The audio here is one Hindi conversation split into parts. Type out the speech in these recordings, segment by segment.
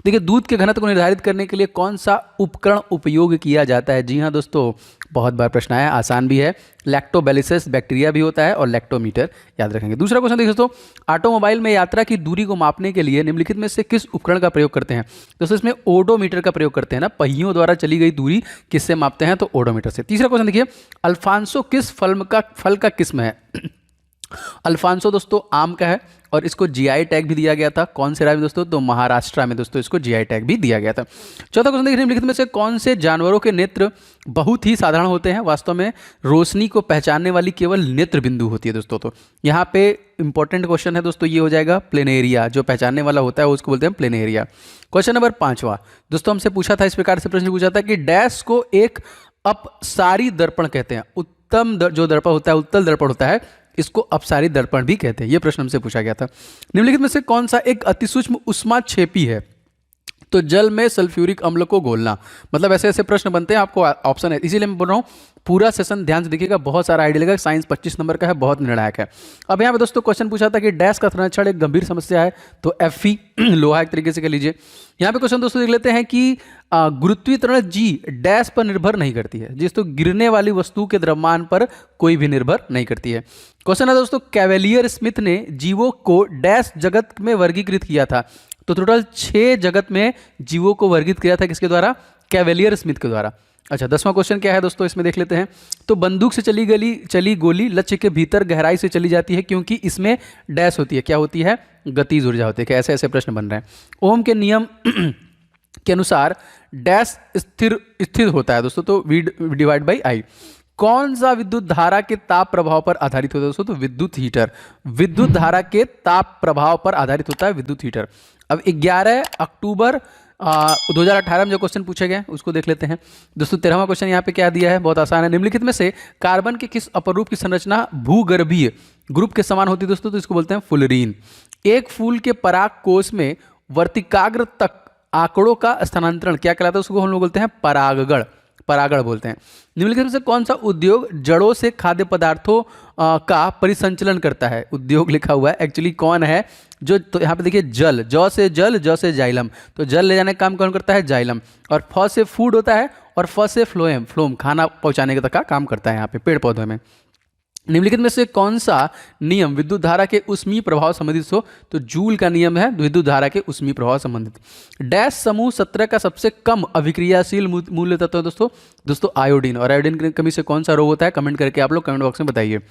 देखिए, दूध के घनत्व को निर्धारित करने के लिए कौन सा उपकरण उपयोग किया जाता है? जी हाँ दोस्तों, बहुत बार प्रश्न आया, आसान भी है। लैक्टोबैलिसिस बैक्टीरिया भी होता है और लैक्टोमीटर याद रखेंगे। दूसरा क्वेश्चन देखिए दोस्तों, ऑटोमोबाइल में यात्रा की दूरी को मापने के लिए निम्नलिखित में से किस उपकरण का प्रयोग करते हैं? दोस्तों इसमें ओडोमीटर का प्रयोग करते हैं ना, पहियों द्वारा चली गई दूरी किससे मापते हैं? तो ओडोमीटर से। तीसरा क्वेश्चन देखिए, अल्फांसो किस फल का किस्म है? अल्फांसो दोस्तों आम का है और इसको जीआई टैग भी दिया गया था। कौन से राज्य में दोस्तों? तो महाराष्ट्र में दोस्तों इसको जीआई टैग भी दिया गया था। चौथा क्वेश्चन देखिए, निम्नलिखित में से कौन से जानवरों के नेत्र बहुत ही साधारण होते हैं? वास्तव में रोशनी को पहचानने वाली केवल नेत्र बिंदु होती है दोस्तों। तो यहाँ पे इंपॉर्टेंट क्वेश्चन है दोस्तों, ये हो जाएगा प्लेनेरिया, जो पहचानने वाला होता है उसको बोलते हैं प्लेनेरिया। क्वेश्चन नंबर 5वां दोस्तों, हमसे पूछा था, इस प्रकार से प्रश्न पूछा था कि डैश को एक अपसारी दर्पण कहते हैं। उत्तम जो दर्पण होता है, उत्तल दर्पण होता है, इसको अपसारी दर्पण भी कहते हैं। यह प्रश्न हमसे पूछा गया था। निम्नलिखित में से कौन सा एक अतिसूक्ष्म उष्माक्षेपी है? तो जल में सल्फ्यूरिक अम्ल को घोलना। मतलब ऐसे ऐसे प्रश्न बनते हैं, आपको ऑप्शन है, इसीलिए मैं बोल रहा हूँ पूरा सेशन ध्यान से देखिएगा, बहुत सारा आइडिया लगेगा। साइंस 25 नंबर का है, बहुत निर्णायक है। अब यहाँ पे दोस्तों क्वेश्चन पूछा था कि डैश का संरक्षण एक गंभीर समस्या है, तो एफई लोहा एक तरीके से कह लीजिए। यहाँ पे क्वेश्चन दोस्तों देख लेते हैं कि गुरुत्वीकरण जी डैश पर निर्भर नहीं करती है। जिस तो गिरने वाली वस्तु के द्रव्यमान पर कोई भी निर्भर नहीं करती है। क्वेश्चन है दोस्तों, कैवेलियर स्मिथ ने जीवों को डैश जगत में वर्गीकृत किया था? तो टोटल 6 जगत में जीवों को वर्गीकृत किया था, किसके द्वारा? कैवेलियर स्मिथ के द्वारा। अच्छा, 10वां क्वेश्चन क्या है दोस्तों, इसमें देख लेते हैं। तो बंदूक से चली गोली लक्ष्य के भीतर गहराई से चली जाती है क्योंकि इसमें डैश होती है। क्या होती है? गतिज ऊर्जा होती है। क्या ऐसे ऐसे प्रश्न बन रहे हैं? ओम के नियम के अनुसार डैश स्थिर होता है दोस्तों, तो V डिवाइड बाई I। कौन सा विद्युत धारा के ताप प्रभाव पर आधारित होता है दोस्तों? तो विद्युत हीटर। विद्युत धारा के ताप प्रभाव पर आधारित होता है विद्युत हीटर। अब 11 अक्टूबर 2018 में जो क्वेश्चन पूछे गए उसको देख लेते हैं दोस्तों। 13वां क्वेश्चन यहाँ पे क्या दिया है, बहुत आसान है। निम्नलिखित में से कार्बन के किस अपरूप की संरचना भूगर्भीय ग्रुप के समान होती है दोस्तों? तो इसको बोलते हैं फुलरीन। एक फूल के पराग कोश में वर्तिकाग्र तक आंकड़ों का स्थानांतरण क्या कहलाता है? उसको हम लोग बोलते हैं परागण। परागण बोलते हैं। निम्नलिखित में से कौन सा उद्योग जड़ों से खाद्य पदार्थों का परिसंचलन करता है? उद्योग लिखा हुआ है, एक्चुअली कौन है जो? तो यहाँ पे देखिए, जल, जौ से जाइलम। तो जल ले जाने का काम कौन करता है? जाइलम। और फ से फूड होता है और फ से फ्लोएम खाना पहुंचाने का काम करता है यहाँ पे पेड़ पौधों में। निम्नलिखित में से कौन सा नियम विद्युत धारा के ऊष्मीय प्रभाव संबंधित हो? तो जूल का नियम है विद्युत धारा के ऊष्मीय प्रभाव संबंधित। डैश समूह 17 का सबसे कम अभिक्रियाशील मूल्य तत्व है दोस्तों आयोडीन। और आयोडीन की कमी से कौन सा रोग होता है? कमेंट करके आप लोग कमेंट बॉक्स में बताइए।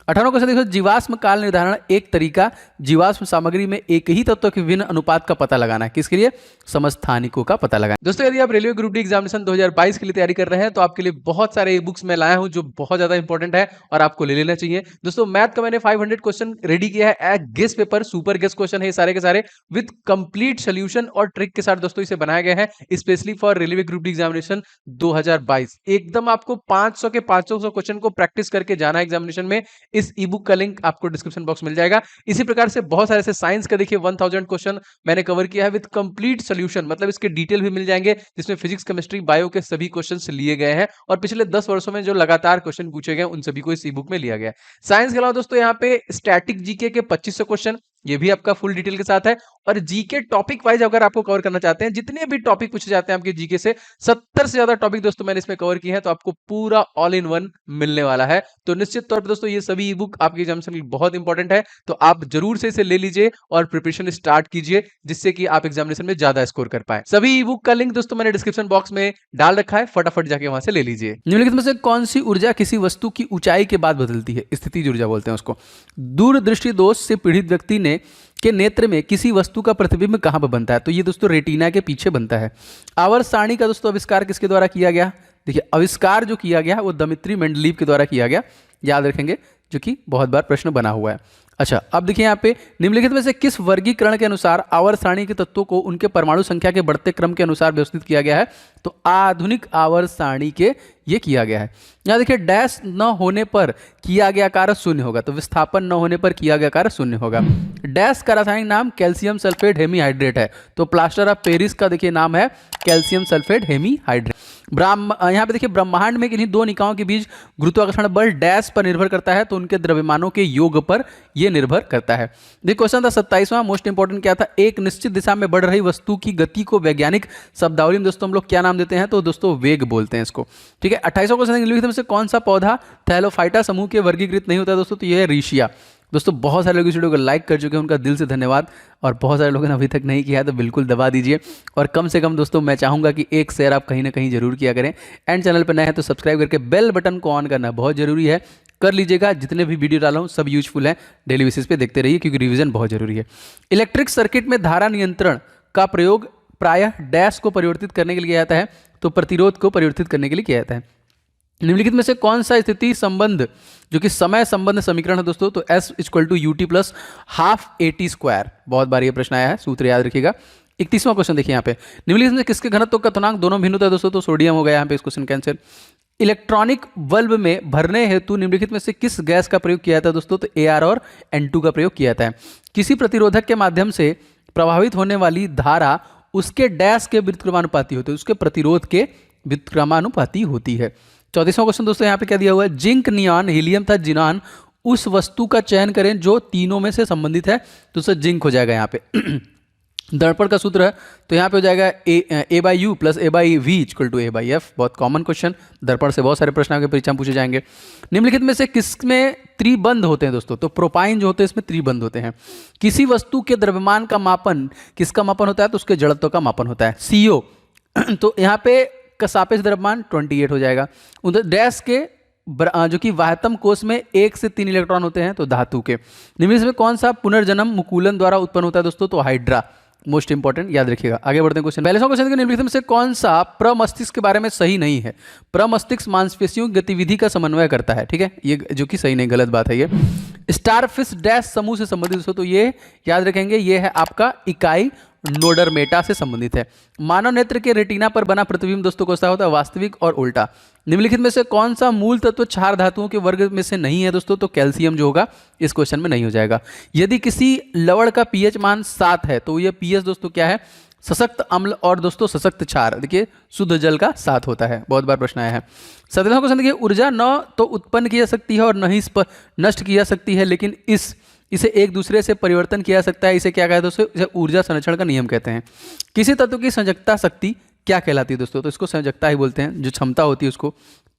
18वां क्वेश्चन देखो, जीवाश्म काल निर्धारण एक तरीका जीवाश्म सामग्री में एक ही तत्व के विभिन्न अनुपात का पता लगाना है। किसके लिए? समस्थानिकों का पता लगाना। दोस्तों यदि आप रेलवे ग्रुप डी एग्जामिनेशन 2022 के लिए तैयारी कर रहे हैं तो आपके लिए बहुत सारे बुक्स मैं लाया हूं जो बहुत ज्यादा इंपॉर्टेंट है और आपको ले लेना चाहिए। दोस्तों मैथ का मैंने 500 क्वेश्चन रेडी किया है, guess paper, super guess question है सारे के सारे विद कंप्लीट सोल्यूशन और ट्रिक के साथ दोस्तों इसे बनाया गया है specially for railway group D examination 2022। एकदम आपको 500 के 500 क्वेश्चन को प्रैक्टिस करके जाना है एग्जामिनेशन में। इस ई बुक का लिंक आपको डिस्क्रिप्शन बॉक्स मिल जाएगा। इसी प्रकार से बहुत सारे ऐसे साइंस का देखिए 1000 क्वेश्चन मैंने कवर किया है विद कंप्लीट सोल्यूशन, मतलब इसके डिटेल भी मिल जाएंगे जिसमें फिजिक्स, केमिस्ट्री, बायो के सभी क्वेश्चंस लिए गए हैं और पिछले 10 वर्षों में जो लगातार क्वेश्चन पूछे गए उन सभी को इस ई बुक में लिया गया है। साइंस के अलावा दोस्तों यहाँ पे स्टैटिक जीके के 2500 क्वेश्चन, ये भी आपका फुल डिटेल के साथ है। और जीके टॉपिक वाइज अगर आपको कवर करना चाहते हैं, जितने भी टॉपिक पूछे जाते हैं आपके जीके से 70 से ज्यादा टॉपिक दोस्तों मैंने इसमें कवर किए हैं, तो आपको पूरा ऑल इन वन मिलने वाला है। तो निश्चित तौर पर दोस्तों ये सभी ई बुक आपके एग्जामिनेशन के लिए बहुत इंपॉर्टेंट है, तो आप जरूर से इसे ले लीजिए और प्रिपरेशन स्टार्ट कीजिए जिससे कि आप एग्जामिनेशन में ज्यादा स्कोर कर पाए। सभी ई बुक का लिंक दोस्तों मैंने डिस्क्रिप्शन बॉक्स में डाल रखा है, फटाफट जाके वहां से ले लीजिए। निम्नलिखित में से कौन सी ऊर्जा किसी वस्तु की ऊंचाई के बाद बदलती है? स्थितिज ऊर्जा बोलते हैं उसको। दूरदृष्टि दोष से पीड़ित व्यक्ति के नेत्र में किसी वस्तु का प्रतिबिंब कहां पर बनता है? तो ये दोस्तों रेटिना के पीछे बनता है। आवर्त सारणी का दोस्तों आविष्कार किसके द्वारा किया गया? देखिए आविष्कार जो किया गया वो दमित्री मेंडलीव के द्वारा किया गया, याद रखेंगे, जो कि बहुत बार प्रश्न बना हुआ है। अच्छा, अब देखिए यहाँ पे निम्नलिखित में से किस वर्गीकरण के अनुसार आवर्त सारणी के तत्वों को उनके परमाणु संख्या के बढ़ते क्रम के अनुसार व्यवस्थित किया गया है? तो आधुनिक आवर्त सारणी के ये किया गया है। यहाँ देखिए डैश न होने पर किया गया कार्य शून्य होगा, तो विस्थापन न होने पर किया गया कार्य शून्य होगा। डैश का रासायनिक नाम कैल्शियम सल्फेट हेमीहाइड्रेट है, तो प्लास्टर ऑफ पेरिस का देखिए नाम है कैल्शियम सल्फेट हेमीहाइड्रेट। यहाँ पे देखिए ब्रह्मांड में किन्हीं दो निकायों के बीच गुरुत्वाकर्षण बल डैश पर निर्भर करता है, तो उनके द्रव्यमानों के योग पर यह निर्भर करता है। देखिए क्वेश्चन था 27वां, मोस्ट इंपॉर्टेंट क्या था, एक निश्चित दिशा में बढ़ रही वस्तु की गति को वैज्ञानिक शब्दावली में दोस्तों हम लोग क्या नाम देते हैं, तो दोस्तों वेग बोलते हैं इसको। ठीक है, 28वां क्वेश्चन निम्नलिखित में से कौन सा पौधा थैलोफाइटा समूह के वर्गीकृत नहीं होता दोस्तों, तो यह है रीशिया। दोस्तों बहुत सारे लोग इस वीडियो को लाइक कर चुके हैं, उनका दिल से धन्यवाद, और बहुत सारे लोगों ने अभी तक नहीं किया है तो बिल्कुल दबा दीजिए। और कम से कम दोस्तों मैं चाहूँगा कि एक शेयर आप कहीं ना कहीं जरूर किया करें, एंड चैनल पर नए हैं तो सब्सक्राइब करके बेल बटन को ऑन करना बहुत जरूरी है, कर लीजिएगा। जितने भी वीडियो डाला हूँ सब यूजफुल है, डेली बेसिस पे देखते रहिए क्योंकि रिवीजन बहुत जरूरी है। इलेक्ट्रिक सर्किट में धारा नियंत्रण का प्रयोग प्रायः डैश को परिवर्तित करने के लिए किया जाता है, तो प्रतिरोध को परिवर्तित करने के लिए किया जाता है। निम्नलिखित में से कौन सा स्थिति संबंध जो कि समय संबंध समीकरण है दोस्तों, तो S = UT + ½ AT²। बहुत बार ये प्रश्न आया है, सूत्र याद रखिएगा। 31वां क्वेश्चन देखिए यहाँ पे, निम्नलिखित में किसके घनत्व का क्वथनांक दोनों भिन्न होता है दोस्तों, तो सोडियम हो गया यहाँ पे इस क्वेश्चन का आंसर। इलेक्ट्रॉनिक बल्ब में भरने हेतु निम्नलिखित में से किस गैस का प्रयोग किया जाता है दोस्तों, तो AR और N2 का प्रयोग किया जाता है। किसी प्रतिरोधक के माध्यम से प्रभावित होने वाली धारा उसके डैश के व्युत्क्रमानुपाती होती है, उसके प्रतिरोध के व्युत्क्रमानुपाती होती है। 34वां क्वेश्चन दोस्तों यहाँ पे क्या दिया हुआ है, जिंक, नियॉन, हीलियम तथा जिनान उस वस्तु का चयन करें जो तीनों में से संबंधित है, तो उससे जिंक हो जाएगा यहाँ पे। दर्पण का सूत्र है तो यहाँ पे हो जाएगा A/U + A/V = A/F। बहुत कॉमन क्वेश्चन, दर्पण से बहुत सारे प्रश्न आपके परीक्षा में पूछे जाएंगे। निम्नलिखित में से किसमें त्रिबंध होते हैं दोस्तों, तो प्रोपाइन जो होते हैं इसमें त्रिबंध होते हैं। किसी वस्तु के द्रव्यमान का मापन किसका मापन होता है, तो उसके जड़त्व का मापन होता है, CO। तो यहाँ पे का सापेक्ष द्रव्यमान 28 हो जाएगा। उधर डैश के जो कि वाह्यतम कोश में 1 से 3 इलेक्ट्रॉन होते हैं, तो धातु के। निम्नलिखित में कौन सा पुनर्जन्म मुकुलन द्वारा उत्पन्न होता है दोस्तों, तो हाइड्रा। मोस्ट इंपॉर्टेंट, याद रखिएगा। आगे बढ़ते हैं क्वेश्चन। पहले क्वेश्चन के निम्नलिखित में से कौन सा प्रमस्तिष्क के बारे में सही नहीं है। प्रमस्तिष्क मांसपेशियों की गतिविधि का समन्वय करता है, ठीक है, ये जो कि सही नहीं, गलत बात है ये। स्टारफिश डैश समूह से संबंधित दोस्तों, तो ये याद रखेंगे, ये है आपका इकाई नोडरमेटा से संबंधित है। मानव नेत्र के रेटिना पर बना प्रतिबिंब दोस्तों कौन सा होता है, वास्तविक और उल्टा। निम्नलिखित में से कौन सा मूल तत्व क्षार धातुओं के वर्ग में से नहीं है दोस्तों, तो कैल्शियम जो होगा इस क्वेश्चन में नहीं हो जाएगा। यदि किसी लवण का pH मान 7 है तो ये pH दोस्तों क्या है, सशक्त अम्ल और दोस्तों सशक्त क्षार। देखिए शुद्ध जल का 7 होता है, बहुत बार प्रश्न आया है। 17वां क्वेश्चन देखिए, ऊर्जा न तो उत्पन्न की जा सकती है और न ही इस पर नष्ट की जा सकती है, लेकिन इसे एक दूसरे से परिवर्तन किया जा सकता है। इसे क्या कहते हैं दोस्तों, इसे ऊर्जा संरक्षण का नियम कहते हैं। किसी तत्व की संयोजकता शक्ति क्या कहलाती है दोस्तों, तो इसको संयोजकता ही बोलते हैं, जो क्षमता होती है उसको।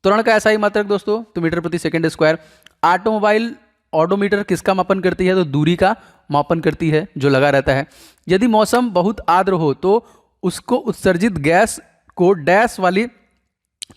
त्वरण का SI मात्रक दोस्तों, तो मीटर प्रति सेकंड स्क्वायर। ऑटोमोबाइल ऑडोमीटर किसका मापन करती है, तो दूरी का मापन करती है, जो लगा रहता है। यदि मौसम बहुत आर्द्र हो तो उसको उत्सर्जित गैस को डैश वाली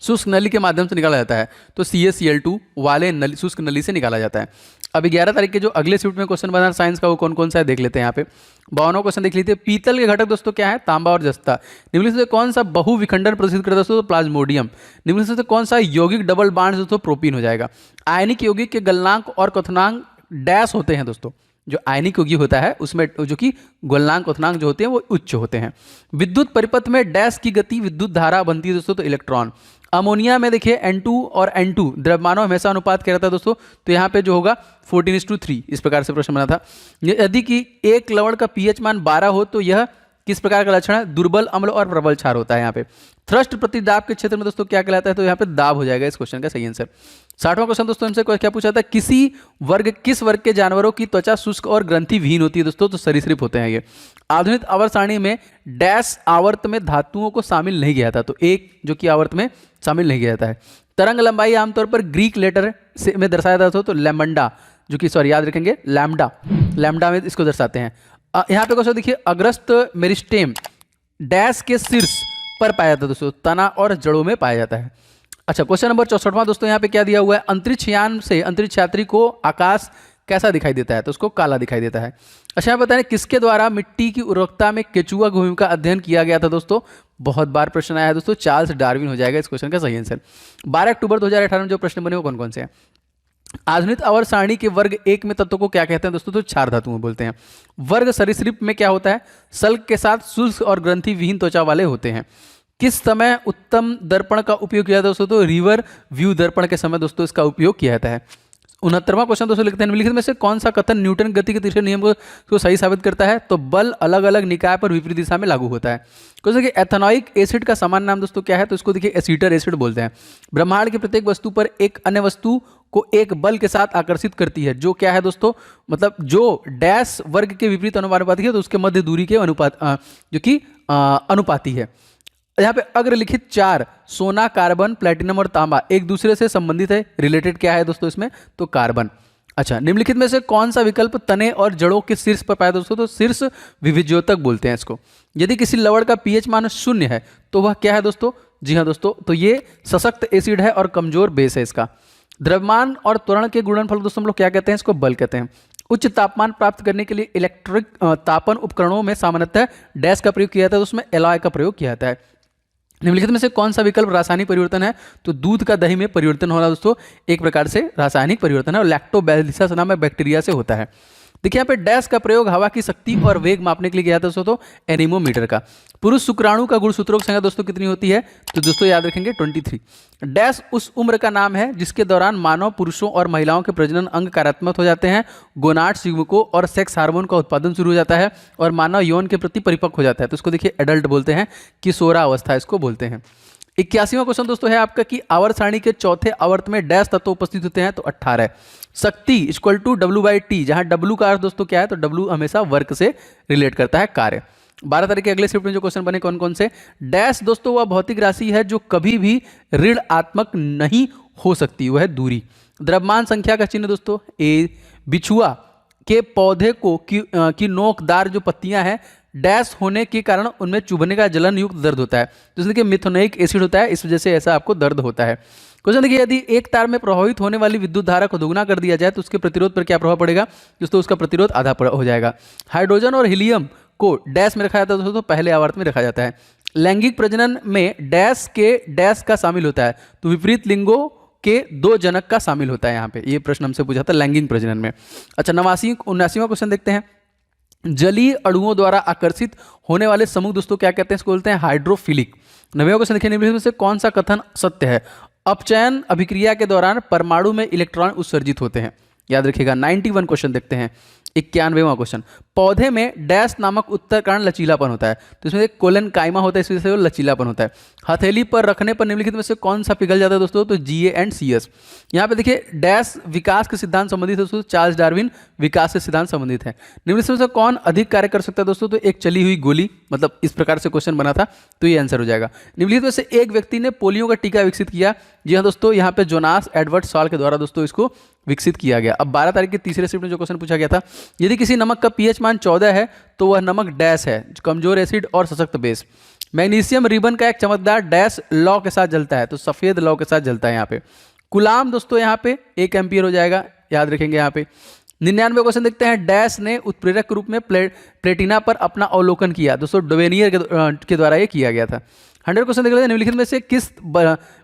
शुष्क नली के माध्यम से निकाला जाता है, तो CaCl2 वाले नली, शुष्क नली से निकाला जाता है। अभी 11 तारीख के जो अगले शिफ्ट में क्वेश्चन बना साइंस का, वो कौन कौन सा है देख लेते हैं यहाँ पे। 52वां क्वेश्चन देख लीजिए, पीतल के घटक दोस्तों क्या है, तांबा और जस्ता। निम्नलिखित से कौन सा बहु विखंडन प्रदर्शित करता है दोस्तों, तो प्लाज्मोडियम। निम्नलिखित से कौन सा यौगिक डबल बॉन्ड दोस्तों, प्रोपीन हो जाएगा। आयनिक यौगिक के गलनांक और क्वथनांक डैश होते हैं दोस्तों, जो आयनिक यौगिक होता है उसमें जो कि गलनांक क्वथनांक जो होते हैं वो उच्च होते हैं। विद्युत परिपथ में डैश की गति विद्युत धारा बनती है दोस्तों, तो इलेक्ट्रॉन। अमोनिया में देखिए N2 और N2 द्रव्यमानों हमेशा अनुपात क्या रहता है दोस्तों, तो यहाँ पे जो होगा 14:3, इस प्रकार से प्रश्न बना था। यदि कि एक लवण का pH मान 12 हो तो यह किस प्रकार का लक्षण है, दुर्बल अम्ल और प्रबल क्षार होता है। यहाँ पे थ्रस्ट प्रतिदाब के क्षेत्र में दोस्तों क्या कहलाता है, तो यहाँ पे दाब हो जाएगा इस क्वेश्चन का सही आंसर। 60वां क्वेश्चन दोस्तों हमसे क्या पूछा था, किस वर्ग के जानवरों की त्वचा शुष्क और ग्रंथि विहीन होती है दोस्तों, तो सरीसृप होते हैं ये। आधुनिक आवर्त सारणी में डैश आवर्त में धातुओं को शामिल नहीं किया था, तो एक जो कि आवर्त में शामिल नहीं किया जाता है। तरंग लंबाई आमतौर पर ग्रीक लेटर से में दर्शाया जाता है, तो लैम्बडा, जो कि सॉरी याद रखेंगे लैम्बडा में इसको दर्शाते हैं। यहाँ पे क्वेश्चन देखिए, अग्रस्त मेरिस्टेम डैश के शीर्ष पर पाया जाता है दोस्तों, तना और जड़ों में पाया जाता है। अच्छा, क्वेश्चन नंबर 64वां दोस्तों यहाँ पे क्या दिया हुआ है, अंतरिक्ष यान से अंतरिक्ष यात्री को आकाश कैसा दिखाई देता है, तो उसको काला दिखाई देता है। अच्छा, यहाँ बताएं किसके द्वारा मिट्टी की उर्वरकता में केचुआ की भूमिका का अध्ययन किया गया था दोस्तों, बहुत बार प्रश्न आया है दोस्तों, चार्ल्स डार्विन हो जाएगा इस क्वेश्चन का सही आंसर। 12 अक्टूबर 2018 में जो प्रश्न बने वो कौन कौन से हैं। आधुनिक आवर्त सारणी के वर्ग 1 में तत्व को क्या कहते हैं दोस्तों, तो क्षार धातुओं बोलते हैं। वर्ग सरीसृप में क्या होता है, सल्क के साथ शुष्क और ग्रंथि विहीन त्वचा वाले होते हैं। किस समय उत्तम दर्पण का उपयोग किया जाता है दोस्तों, तो रिवर व्यू दर्पण के समय दोस्तों इसका उपयोग किया जाता है। 69वां क्वेश्चन दोस्तों लिखते हैं, निम्नलिखित में से कौन सा कथन न्यूटन गति के तीसरे नियम को सही साबित करता है? तो बल अलग अलग निकाय पर विपरीत दिशा में लागू होता है। क्वेश्चन देखिए, एथेनॉइक एसिड का सामान्य नाम दोस्तों क्या है? तो इसको देखिए एसीटर एसिड बोलते हैं। ब्रह्मांड की प्रत्येक वस्तु पर एक अन्य वस्तु को एक बल के साथ आकर्षित करती है, जो क्या है दोस्तों, मतलब जो डैश वर्ग के विपरीत अनुपाती है, तो उसके मध्य दूरी के अनुपात जो कि अनुपाती है। यहाँ पे अग्रलिखित 4 सोना, कार्बन, प्लेटिनम और तांबा एक दूसरे से संबंधित है। रिलेटेड क्या है दोस्तों इसमें? तो कार्बन। अच्छा, निम्नलिखित में से कौन सा विकल्प तने और जड़ों के शीर्ष पर पाया दोस्तों? तो शीर्ष विविज्योतक बोलते हैं इसको। यदि किसी लवण का पीएच मान 0 है तो वह क्या है दोस्तों? जी हाँ दोस्तों, तो ये सशक्त एसिड है और कमजोर बेस है इसका। द्रव्यमान और त्वरण के गुणनफल दोस्तों हम लोग क्या कहते हैं? इसको बल कहते हैं। उच्च तापमान प्राप्त करने के लिए इलेक्ट्रिक तापन उपकरणों में सामान्यतः डैश का प्रयोग किया जाता है, तो उसमें एलॉय का प्रयोग किया जाता है। निम्नलिखित में से कौन सा विकल्प रासायनिक परिवर्तन है? तो दूध का दही में परिवर्तन होना दोस्तों एक प्रकार से रासायनिक परिवर्तन है और लैक्टोबैसिलस नामक बैक्टीरिया से होता है। देखिए यहाँ पे डैश का प्रयोग हवा की शक्ति और वेग मापने के लिए किया जाता है दोस्तों, एनीमोमीटर का। पुरुष शुक्राणु का गुणसूत्रों की संख्या दोस्तों कितनी होती है? तो दोस्तों याद रखेंगे 23। डैश उस उम्र का नाम है जिसके दौरान मानव पुरुषों और महिलाओं के प्रजनन अंग कार्यात्मक हो जाते हैं, गोनाड्स युग्मकों और सेक्स हार्मोन का उत्पादन शुरू हो जाता है और मानव यौन के प्रति परिपक्व हो जाता है। तो इसको देखिए एडल्ट बोलते हैं, किशोरावस्था इसको बोलते हैं। 81वां क्वेश्चन दोस्तों है आपका कि आवर्त सारणी के चौथे आवर्त में डैश तत्व उपस्थित होते हैं? तो 18। शक्ति इक्वल टू W/T, जहां W का अर्थ दोस्तों क्या है? तो W हमेशा वर्क से रिलेट करता है, कार्य। 12 तारीख के अगले शिफ्ट में जो क्वेश्चन बने कौन कौन से? डैश दोस्तों वह भौतिक राशि है जो कभी भी ऋणात्मक नहीं हो सकती, वह है दूरी। द्रव्यमान संख्या का चिन्ह दोस्तों ए। बिछुआ के पौधे को की नोकदार जो पत्तियां हैं डैश होने के कारण उनमें चुभने का जलन युक्त दर्द होता है, जैसे कि मिथुनोइक एसिड होता है, इस वजह से ऐसा आपको दर्द होता है। क्वेश्चन देखिए, यदि एक तार में प्रभावित होने वाली विद्युत धारा को दोगुना कर दिया जाए तो उसके प्रतिरोध पर क्या प्रभाव पड़ेगा? दोस्तों उसका प्रतिरोध आधा हो जाएगा। हाइड्रोजन और हीलियम को डैश में रखा जाता है दोस्तों, पहले आवर्त में रखा जाता है। लैंगिक प्रजनन में डैश के डैश का शामिल होता है, तो विपरीत लिंगों के 2 जनक का शामिल होता है। यहाँ पे ये प्रश्न हमसे पूछा था लैंगिक प्रजनन में। अच्छा, 79वां क्वेश्चन देखते हैं। जलीय अणुओं द्वारा आकर्षित होने वाले समूह दोस्तों क्या कहते हैं? इसको बोलते हैं हाइड्रोफिलिक। 90वां क्वेश्चन देखिए, निम्नलिखित में से कौन सा कथन सत्य है? अपचयन अभिक्रिया के दौरान परमाणु में इलेक्ट्रॉन उत्सर्जित होते हैं, याद रखिएगा। 91 क्वेश्चन देखते हैं। 91वां क्वेश्चन, पौधे में डैश नामक उत्तर कारण लचीलापन होता है, तो इसमें एक कोलन कायमा होता है, इस वजह से वो लचीलापन होता है। हथेली पर रखने पर निम्नलिखित में से कौन सा पिघल जाता है दोस्तों? तो GA&CS। यहाँ पे देखिए डैश विकास के सिद्धांत संबंधित है दोस्तों, चार्ल्स डार्विन विकास के सिद्धांत संबंधित है। निम्नलिखित में से कौन अधिक कार्य कर सकता है दोस्तों? तो एक चली हुई गोली, मतलब इस प्रकार से क्वेश्चन बना था, तो ये आंसर हो जाएगा। निम्नलिखित में से एक व्यक्ति ने पोलियो का टीका विकसित किया? जी हाँ दोस्तों, यहाँ पे जोनास एडवर्ड सॉल के द्वारा दोस्तों इसको विकसित किया गया। अब 12 तारीख के तीसरे शिफ्ट में जो क्वेश्चन पूछा गया था, यदि किसी नमक का pH मान 14 है तो वह नमक डैश है, कमजोर एसिड और सशक्त बेस। मैग्नीशियम रिबन का एक चमकदार डैश लौ के साथ जलता है, तो सफेद लौ के साथ जलता है। यहाँ पे कुलाम दोस्तों यहाँ पे 1 एम्पियर हो जाएगा, याद रखेंगे। यहाँ पे 99वां क्वेश्चन देखते हैं। डैश ने उत्प्रेरक के रूप में प्लेटिना पर अपना अवलोकन किया दोस्तों, डोवेनियर के द्वारा ये किया गया था। 100 क्वेश्चन देख लेते हैं। निम्नलिखित में से किस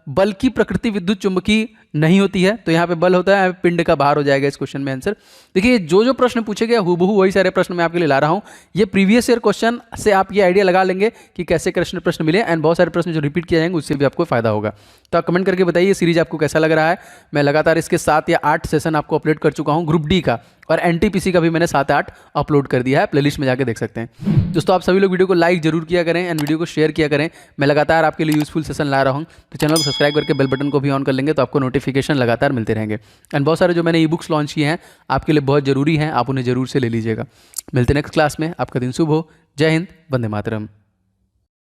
बल की प्रकृति विद्युत चुंबकीय नहीं होती है? तो यहाँ पे बल होता है पिंड का भार हो जाएगा इस क्वेश्चन में आंसर। देखिए जो जो प्रश्न पूछे गए हूबहू वही सारे प्रश्न मैं आपके लिए ला रहा हूँ। ये प्रीवियस ईयर क्वेश्चन से आप ये आइडिया लगा लेंगे कि कैसे प्रश्न मिले, एंड बहुत सारे प्रश्न जो रिपीट किए जाएंगे उससे भी आपको फायदा होगा। तो आप कमेंट करके बताइए सीरीज आपको कैसा लग रहा है। मैं लगातार इसके 7 या 8 सेशन आपको अपलोड कर चुका हूँ, ग्रुप डी का, और NTPC का भी मैंने 7 या 8 अपलोड कर दिया है, प्लेलिस्ट में जाके देख सकते हैं। दोस्तों आप सभी लोग वीडियो को लाइक जरूर किया करें एंड वीडियो को शेयर किया करें। मैं लगातार आपके लिए यूजफुल सेशन ला रहा हूँ, तो चैनल को सब्सक्राइब करके बेल बटन को भी ऑन कर लेंगे तो आपको नोटिफिकेशन लगातार मिलते रहेंगे। एंड बहुत सारे जो मैंने ई बुक्स लॉन्च किए हैं आपके लिए बहुत जरूरी हैं, आप उन्हें जरूर से ले लीजिएगा। मिलते हैं नेक्स्ट क्लास में। आपका दिन शुभ हो। जय हिंद, वंदे मातरम।